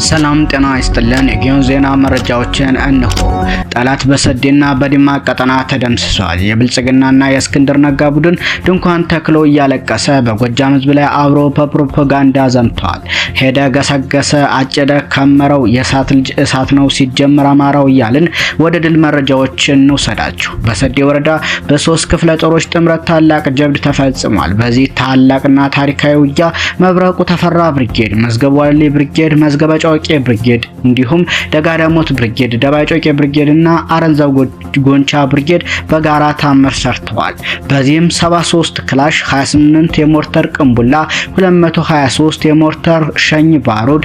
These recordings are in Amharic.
ሰላም ጤና ይስጥልን። የጊዮን ዜና መረጃዎችን እንሆ። ጠላት በሰዴና በዲማ ቀጠና ተደምስሷል። የብልጽግናና የእስክንድር ነጋ ቡድን ድንኳን ተክሎ እያለቀሰ በጎጃም ህዝብ ላይ አብሮ በፕሮፓጋንዳ ዘምቷል። ሄደ ገሰገሰ፣ አጨደ ከመረው፣ የእሳት ልጅ እሳት ነው ሲጀመር አማራው እያልን ወደ ድል መረጃዎችን እንውሰዳችሁ። በሰዴ ወረዳ በሶስት ክፍለ ጦሮች ጥምረት ታላቅ ጀብድ ተፈጽሟል። በዚህ ታላቅና ታሪካዊ ውጊያ መብረቁ ተፈራ ብርጌድ፣ መዝገቡ ዋሌ ብርጌድ፣ መዝገበ ጮቄ ብርጌድ እንዲሁም ደጋዳሞት ብርጌድ፣ ደባይ ጮቄ ብርጌድ እና አረንዛው ጎንቻ ብርጌድ በጋራ ታምር ሰርተዋል። በዚህም 73 ክላሽ፣ 28 የሞርተር ቅንቡላ፣ 223 የሞርተር ሸኝ ባሩድ፣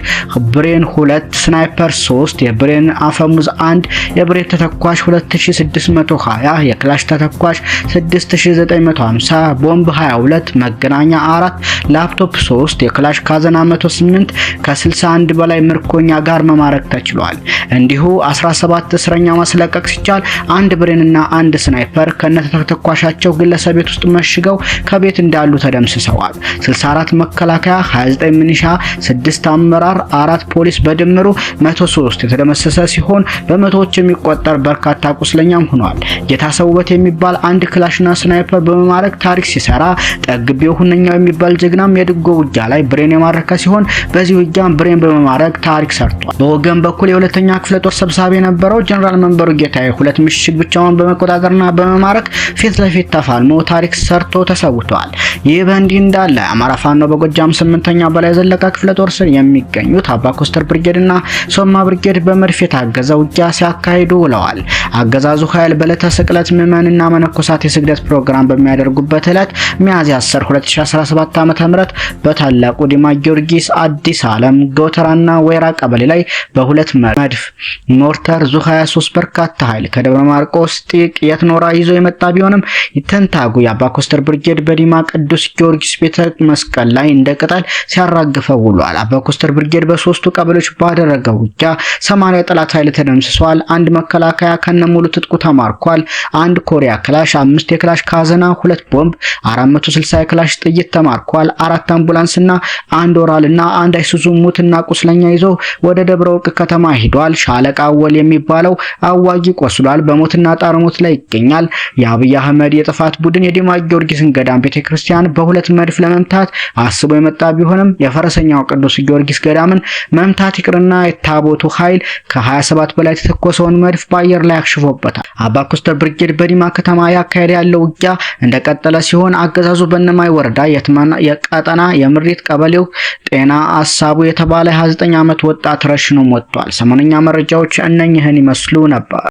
ብሬን 2፣ ስናይፐር 3፣ የብሬን አፈሙዝ 1፣ የብሬን ተተኳሽ 2620፣ የክላሽ ተተኳሽ 6950፣ ቦምብ 22፣ መገናኛ 4፣ ላፕቶፕ 3፣ የክላሽ ካዘና 108 ከ61 በላይ ምርኮኛ ጋር መማረክ ተችሏል። እንዲሁ 17 እስረኛ ማስለቀቅ ሲቻል አንድ ብሬንና አንድ ስናይፐር ከነተተኳሻቸው ግለሰብ ቤት ውስጥ መሽገው ከቤት እንዳሉ ተደምስሰዋል። 64 መከላከያ፣ 29 ሚኒሻ፣ 6 አመራር፣ 4 ፖሊስ በድምሩ 103 የተደመሰሰ ሲሆን በመቶዎች የሚቆጠር በርካታ ቁስለኛም ሆኗል። ጌታሰው ውበት የሚባል አንድ ክላሽና ስናይፐር በመማረክ ታሪክ ሲሰራ፣ ጠግቤው ሁነኛው የሚባል ጀግናም የድጎ ውጊያ ላይ ብሬን የማረከ ሲሆን በዚህ ውጊያም ብሬን በመማረክ ታሪክ ሰርቷል። በወገን በኩል የሁለተኛ ክፍለ ጦር ሰብሳቢ የነበረው ጀነራል መንበሩ ጌታዬ ሁለት ምሽግ ብቻውን በመቆጣጠርና በመማረክ ፊት ለፊት ተፋልሞ ታሪክ ሰርቶ ተሰውቷል። ይህ በእንዲህ እንዳለ አማራ ፋኖ በጎጃም 8ኛ በላይ ዘለቀ ክፍለ ጦር ስር የሚገኙት አባ ኮስተር ብርጌድና ሶማ ብርጌድ በመድፍ የታገዘ ውጊያ ሲያካሂዱ ውለዋል። አገዛዙ ኃይል በዕለተ ስቅለት ምዕመንና መነኮሳት የስግደት ፕሮግራም በሚያደርጉበት ዕለት ሚያዝያ 10 2017 ዓ.ም በታላቁ ዲማ ጊዮርጊስ አዲስ ዓለም ጎተራና ወይራ ቀበሌ ላይ በሁለት መድፍ ሞርተር ዙ 23 በርካታ ኃይል ከደብረ ማርቆስ ጢቅ የትኖራ ይዞ የመጣ ቢሆንም ይተንታጉ የአባ ኮስተር ብርጌድ በዲማ ቅዱስ ጊዮርጊስ ቤተ መስቀል ላይ እንደ ቅጠል ሲያራግፈው ውሏል። አባ ኮስተር ብርጌድ በሶስቱ ቀበሌዎች ባደረገው ውጊያ 80 የጠላት ኃይል ተደምስሷል። አንድ መከላከያ ከነሙሉ ትጥቁ ተማርኳል። አንድ ኮሪያ ክላሽ፣ 5 የክላሽ ካዘና፣ 2 ቦምብ፣ 460 የክላሽ ጥይት ተማርኳል። 4 አምቡላንስና አንድ ኦራልና አንድ አይሱዙ ሙትና ቁስለኛ ይዞ ወደ ደብረ ወርቅ ከተማ ሄዷል። ሻለቃ አወል የሚባለው አዋጊ ቆስሏል፣ በሞትና ጣርሞት ላይ ይገኛል። የአብይ አህመድ የጥፋት ቡድን የዲማ ጊዮርጊስን ገዳም ቤተክርስቲያን በሁለት መድፍ ለመምታት አስቦ የመጣ ቢሆንም የፈረሰኛው ቅዱስ ጊዮርጊስ ገዳምን መምታት ይቅርና የታቦቱ ኃይል ከ27 በላይ የተተኮሰውን መድፍ በአየር ላይ አክሽፎበታል። አባ ኮስተር ብርጌድ በዲማ ከተማ ያካሄደ ያለው ውጊያ እንደቀጠለ ሲሆን አገዛዙ በነማይ ወረዳ የቀጠና የምሪት ቀበሌው ጤና አሳቡ የተባለ 29 ዓመት ወጣት ረሽኖ ሞቷል። ሰሞነኛ መረጃዎች እነኝህን ይመስሉ ነበር።